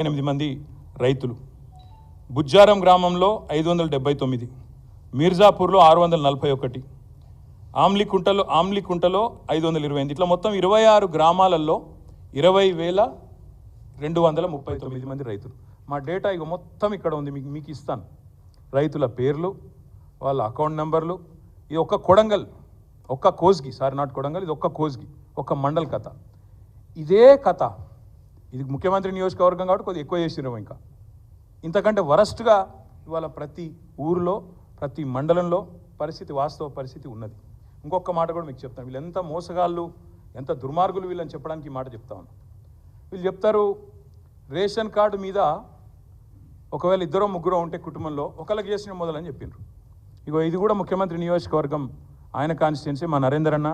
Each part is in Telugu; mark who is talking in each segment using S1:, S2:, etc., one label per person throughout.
S1: 8 మంది రైతులు, బుజ్జారం గ్రామంలో 579, మీర్జాపూర్లో 641, ఆమ్లికుంటలో 528, ఇట్లా మొత్తం 26 గ్రామాలలో 20,239 మంది రైతులు. మా డేటా ఇక మొత్తం ఇక్కడ ఉంది, మీకు ఇస్తాను. రైతుల పేర్లు, వాళ్ళ అకౌంట్ నెంబర్లు. ఇది ఒక్క కొడంగల్, ఒక్క కోస్గి, సారీ నాట్ కొడంగల్, ఇది ఒక్క కోస్గి, ఒక్క మండల్ కథ. ఇదే కథ, ఇది ముఖ్యమంత్రి నియోజకవర్గం కాబట్టి కొద్దిగా ఎక్కువ చేసినాం. ఇంకా ఇంతకంటే వరస్ట్గా ఇవాళ ప్రతి ఊరిలో, ప్రతి మండలంలో పరిస్థితి, వాస్తవ పరిస్థితి ఉన్నది. ఇంకొక మాట కూడా మీకు చెప్తాను, వీళ్ళు ఎంత మోసగాళ్ళు, ఎంత దుర్మార్గులు వీళ్ళని చెప్పడానికి ఈ మాట చెప్తా ఉన్నాను. వీళ్ళు చెప్తారు రేషన్ కార్డు మీద ఒకవేళ 2-3 ఉంటే కుటుంబంలో ఒకళ్ళకి చేసిన మొదలని చెప్పిండ్రు. ఇగో ఇది కూడా ముఖ్యమంత్రి నియోజకవర్గం, ఆయన కాన్స్టిట్యున్సీ. మా నరేందర్ అన్న,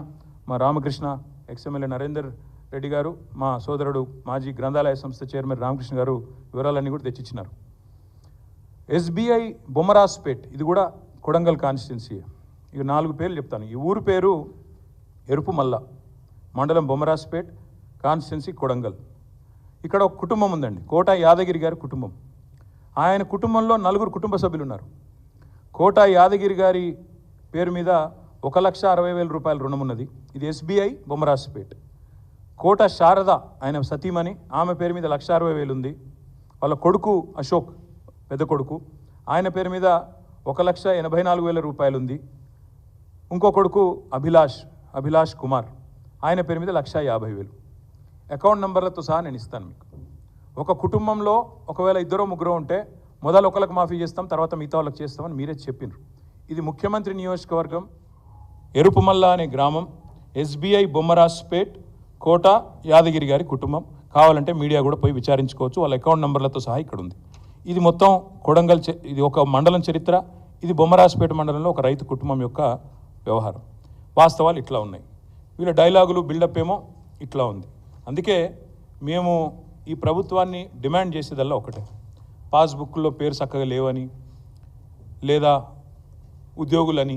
S1: మా రామకృష్ణ, ఎక్స్ఎమ్మెల్యే నరేందర్ రెడ్డి గారు, మా సోదరుడు మాజీ గ్రంథాలయ సంస్థ చైర్మన్ రామకృష్ణ గారు వివరాలన్నీ కూడా తెచ్చిచ్చినారు. ఎస్బీఐ బొమ్మరాజ్పేట్, ఇది కూడా కొడంగల్ కాన్స్టిట్యున్సీ. ఇక 4 పేర్లు చెప్తాను. ఈ ఊరు పేరు ఎరుపుమల్ల, మండలం బొమ్మరాజ్పేట్, కాన్స్టిట్యున్సీ కొడంగల్. ఇక్కడ ఒక కుటుంబం ఉందండి, కోట యాదగిరి గారి కుటుంబం. ఆయన కుటుంబంలో 4 కుటుంబ సభ్యులు ఉన్నారు. కోట యాదగిరి గారి పేరు మీద 1,60,000 రూపాయల రుణం ఉన్నది. ఇది ఎస్బీఐ బొమ్మరాజ్పేట్. కోట శారద, ఆయన సతీమణి, ఆమె పేరు మీద 1,60,000 ఉంది. వాళ్ళ కొడుకు అశోక్, పెద్ద కొడుకు, ఆయన పేరు మీద 1,84,000 రూపాయలు ఉంది. ఇంకో కొడుకు అభిలాష్ కుమార్, ఆయన పేరు మీద 1,50,000. అకౌంట్ నెంబర్లతో సహా నేను ఇస్తాను మీకు. ఒక కుటుంబంలో ఒకవేళ 2-3 ఉంటే మొదలు ఒకరికి మాఫీ చేస్తాం, తర్వాత మిగతా వాళ్ళకి చేస్తామని మీరే చెప్పినారు. ఇది ముఖ్యమంత్రి నియోజకవర్గం, ఎరుపుమల్ల అనే గ్రామం, ఎస్బీఐ బొమ్మరాజ్పేట్, కోట యాదగిరి గారి కుటుంబం. కావాలంటే మీడియా కూడా పోయి విచారించుకోవచ్చు, వాళ్ళ అకౌంట్ నెంబర్లతో సహా ఇక్కడ ఉంది. ఇది మొత్తం కొడంగల్, ఇది ఒక మండలం చరిత్ర. ఇది బొమ్మరాజ్పేట మండలంలో ఒక రైతు కుటుంబం యొక్క వ్యవహారం. వాస్తవాలు ఇట్లా ఉన్నాయి, వీళ్ళ డైలాగులు, బిల్డప్ ఏమో ఇట్లా ఉంది. అందుకే మేము ఈ ప్రభుత్వాన్ని డిమాండ్ చేసేదల్లా ఒకటే, పాస్బుక్లో పేరు చక్కగా లేవని, లేదా ఉద్యోగులని,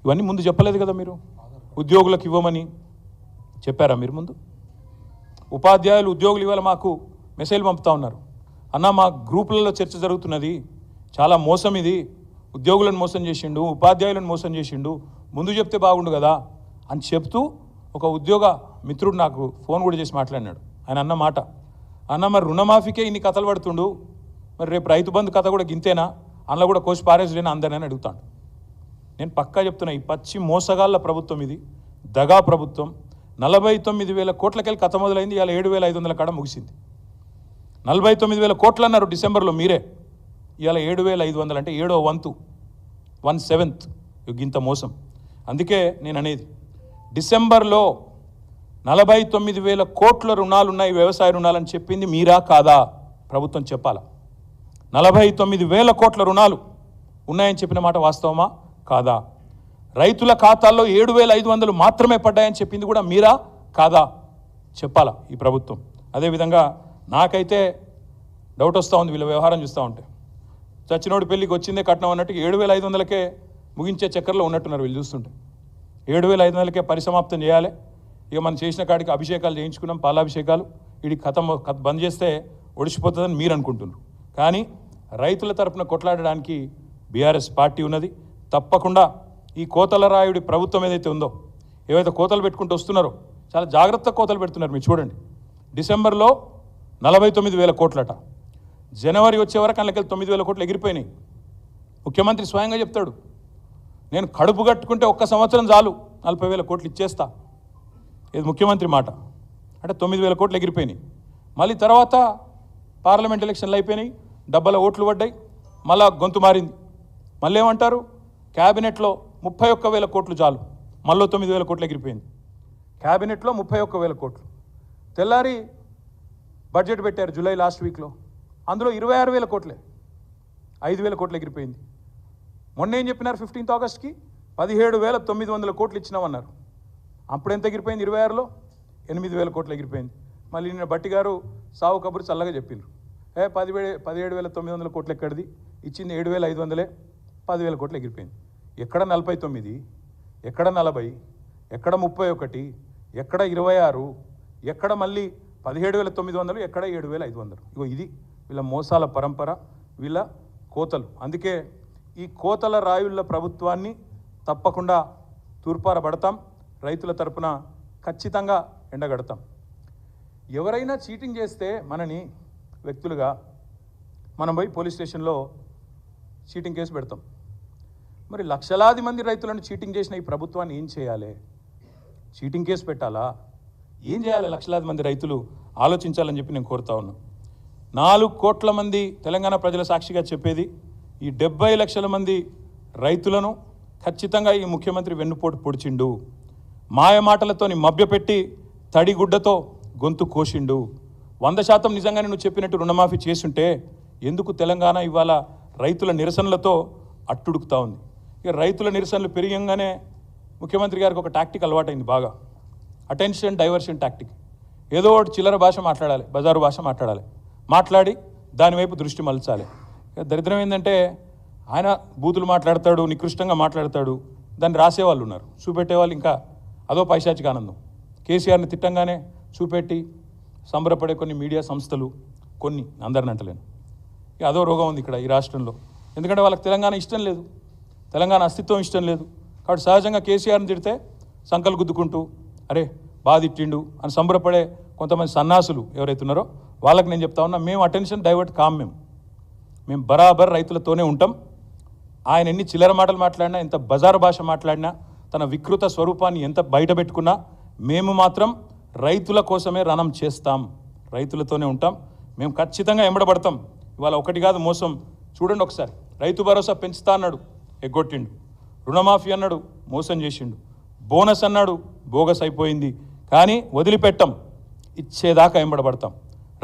S1: ఇవన్నీ ముందు చెప్పలేదు కదా మీరు. ఉద్యోగులకు ఇవ్వమని చెప్పారా మీరు ముందు? ఉపాధ్యాయులు, ఉద్యోగులు ఇవాళ మాకు మెసేజ్ పంపుతా ఉన్నారు, అన్న మా గ్రూపులలో చర్చ జరుగుతున్నది, చాలా మోసం ఇది, ఉద్యోగులను మోసం చేసిండు, ఉపాధ్యాయులను మోసం చేసిండు, ముందు చెప్తే బాగుండు కదా అని చెప్తూ ఒక ఉద్యోగ మిత్రుడు నాకు ఫోన్ కూడా చేసి మాట్లాడినాడు. ఆయన అన్న మాట, అన్న మరి రుణమాఫీకే ఇన్ని కథలు పడుతుండు, మరి రేపు రైతు బంధు కథ కూడా గింతేనా, అందులో కూడా కోసి పారేసులేనా అందరిని అడుగుతాడు. నేను పక్కా చెప్తున్నా, ఈ పచ్చి మోసగాళ్ళ ప్రభుత్వం ఇది, దగా ప్రభుత్వం. 49,000 కోట్లకెళ్ళి కథ మొదలైంది, ఇవాళ 7,500 కాడ ముగిసింది. 49,000 కోట్లు అన్నారు డిసెంబర్లో మీరే, ఇవాళ 7,500 అంటే 7వ వంతు, 1/7 ఇంత మోసం. అందుకే నేను అనేది, డిసెంబర్లో 49,000 కోట్ల రుణాలు ఉన్నాయి, వ్యవసాయ రుణాలని చెప్పింది మీరా కాదా? ప్రభుత్వం చెప్పాలా. 49,000 కోట్ల రుణాలు ఉన్నాయని చెప్పిన మాట వాస్తవమా కాదా? రైతుల ఖాతాల్లో 7,500 మాత్రమే పడ్డాయని చెప్పింది కూడా మీరా కాదా? చెప్పాలా ఈ ప్రభుత్వం. అదేవిధంగా నాకైతే డౌట్ వస్తూ ఉంది వీళ్ళ వ్యవహారం చూస్తూ ఉంటే, చచ్చినోడి పెళ్ళికి వచ్చిందే కట్నం అన్నట్టు 7,500కే ముగించే చక్కర్లో ఉన్నట్టున్నారు వీళ్ళు చూస్తుంటే. 7,500కే పరిసమాప్తం చేయాలి. ఇక మనం చేసిన కాడికి అభిషేకాలు చేయించుకున్నాం, పాలాభిషేకాలు, ఇది కథ బంద్ చేస్తే ఒడిసిపోతుందని మీరు అనుకుంటున్నారు. కానీ రైతుల తరపున కొట్లాడడానికి బీఆర్ఎస్ పార్టీ ఉన్నది. తప్పకుండా ఈ కోతల రాయుడి ప్రభుత్వం ఏదైతే ఉందో, ఏవైతే కోతలు పెట్టుకుంటూ వస్తున్నారో, చాలా జాగ్రత్త కోతలు పెడుతున్నారు. మీరు చూడండి, డిసెంబర్లో 49,000 కోట్లట, జనవరి వచ్చే వరకు అందులోకి 9,000 కోట్లు ఎగిరిపోయినాయి. ముఖ్యమంత్రి స్వయంగా చెప్తాడు, నేను కడుపు కట్టుకుంటే 1 సంవత్సరం చాలు 40,000 కోట్లు ఇచ్చేస్తా. ఇది ముఖ్యమంత్రి మాట. అంటే 9,000 కోట్లు ఎగిరిపోయినాయి. మళ్ళీ తర్వాత పార్లమెంట్ ఎలక్షన్లు అయిపోయినాయి, డబ్బల ఓట్లు పడ్డాయి, మళ్ళా గొంతు మారింది. మళ్ళీ ఏమంటారు, క్యాబినెట్లో 31,000 కోట్లు చాలు, మళ్ళీ 9,000 కోట్లు ఎగిరిపోయింది. క్యాబినెట్లో 31,000 కోట్లు. తెల్లారి బడ్జెట్ పెట్టారు జూలై లాస్ట్ వీక్లో, అందులో 26,000 కోట్లే, 5,000 కోట్లు ఎగిరిపోయింది. మొన్న ఏం చెప్పినారు, 15th ఆగస్ట్కి 17,900 కోట్లు ఇచ్చినామన్నారు. అప్పుడు ఎంత ఎగిరిపోయింది? 26లో 8,000 కోట్లు ఎగిరిపోయింది. మళ్ళీ నిన్న బట్టి గారు సావు కబురు చల్లగా చెప్పిండ్రు, 17,900 కోట్లు ఎక్కడిది, ఇచ్చింది 7,500, 10,000 కోట్లు ఎగిరిపోయింది. ఎక్కడ 49, ఎక్కడ 40, ఎక్కడ 31, ఎక్కడ 26, ఎక్కడ మళ్ళీ 17,900 ఎక్కడ 7,500. ఇగో ఇది వీళ్ళ మోసాల పరంపర, వీళ్ళ కోతలు. అందుకే ఈ కోతల రాయుళ్ళ ప్రభుత్వాన్ని తప్పకుండా తూర్పారబడతాం, రైతుల తరపున ఖచ్చితంగా ఎండగడతాం. ఎవరైనా చీటింగ్ చేస్తే మనని వ్యక్తులుగా మనం పోయి పోలీస్ స్టేషన్లో చీటింగ్ కేసు పెడతాం. మరి లక్షలాది మంది రైతులను చీటింగ్ చేసిన ఈ ప్రభుత్వాన్ని ఏం చేయాలి? చీటింగ్ కేసు పెట్టాలా? ఏం చేయాలి? లక్షలాది మంది రైతులు ఆలోచించాలని చెప్పి నేను కోరుతా ఉన్నాను. 4 కోట్ల మంది తెలంగాణ ప్రజల సాక్షిగా చెప్పేది, ఈ 70 లక్షల మంది రైతులను ఖచ్చితంగా ఈ ముఖ్యమంత్రి వెన్నుపోటు పొడిచిండు, మాయమాటలతోని మభ్యపెట్టి తడిగుడ్డతో గొంతు కోసిండు. 100% నిజంగానే నువ్వు చెప్పినట్టు రుణమాఫీ చేసుంటే ఎందుకు తెలంగాణ ఇవాళ రైతుల నిరసనలతో అట్టుడుకుతా ఉంది? ఇక రైతుల నిరసనలు పెరిగంగానే ముఖ్యమంత్రి గారికి ఒక టాక్టిక్ అలవాటైంది బాగా, అటెన్షన్ డైవర్షన్ టాక్టిక్. ఏదో ఒకటి చిల్లర భాష మాట్లాడాలి, బజారు భాష మాట్లాడి దానివైపు దృష్టి మలచాలి. దరిద్రం ఏంటంటే ఆయన బూతులు మాట్లాడతాడు, నికృష్టంగా మాట్లాడతాడు, దాన్ని రాసేవాళ్ళు ఉన్నారు, చూపెట్టేవాళ్ళు ఇంకా అదో పైశాచిక ఆనందం. కేసీఆర్ని తిట్టంగానే చూపెట్టి సంబరపడే కొన్ని మీడియా సంస్థలు, కొన్ని అందరిని అంటలేను, ఇక అదో రోగం ఉంది ఇక్కడ ఈ రాష్ట్రంలో. ఎందుకంటే వాళ్ళకి తెలంగాణ ఇష్టం లేదు, తెలంగాణ అస్తిత్వం ఇష్టం లేదు. కాబట్టి సహజంగా కేసీఆర్ని తిడితే సంకలు గుద్దుకుంటూ అరే బాగా తిట్టిండు అని సంబరపడే కొంతమంది సన్నాసులు ఎవరైతే ఉన్నారో వాళ్ళకి నేను చెప్తా ఉన్నా, మేము అటెన్షన్ డైవర్ట్ కాం, మేము బరాబర్ రైతులతోనే ఉంటాం. ఆయన ఎన్ని చిల్లర మాటలు మాట్లాడినా, ఎంత బజారు భాష మాట్లాడినా, తన వికృత స్వరూపాన్ని ఎంత బయట పెట్టుకున్నా మేము మాత్రం రైతుల కోసమే రణం చేస్తాం, రైతులతోనే ఉంటాం. మేము ఖచ్చితంగా ఎంబడబడతాం. ఇవాళ ఒకటి కాదు మోసం, చూడండి ఒకసారి. రైతు భరోసా పెంచుతా అన్నాడు, ఎగ్గొట్టిండు. రుణమాఫీ అన్నాడు, మోసం చేసిండు. బోనస్ అన్నాడు, బోగస్ అయిపోయింది. కానీ వదిలిపెట్టం, ఇచ్చేదాకా ఎంబడబడతాం.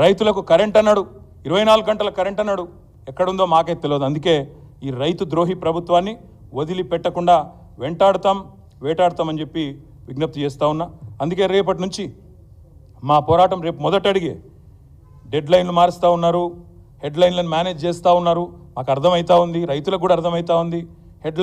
S1: రైతులకు కరెంట్ అన్నాడు, 24 గంటల కరెంట్ అన్నాడు, ఎక్కడుందో మాకే తెలియదు. అందుకే ఈ రైతు ద్రోహి ప్రభుత్వాన్ని వదిలిపెట్టకుండా వేటాడతామని చెప్పి విజ్ఞప్తి చేస్తూ ఉన్నా. అందుకే రేపటి నుంచి మా పోరాటం రేపు మొదట అడిగే, డెడ్ లైన్లు మారుస్తూ ఉన్నారు, హెడ్ లైన్లను మేనేజ్ చేస్తూ ఉన్నారు. మాకు అర్థమవుతా ఉంది, రైతులకు కూడా అర్థమవుతా ఉంది. Head line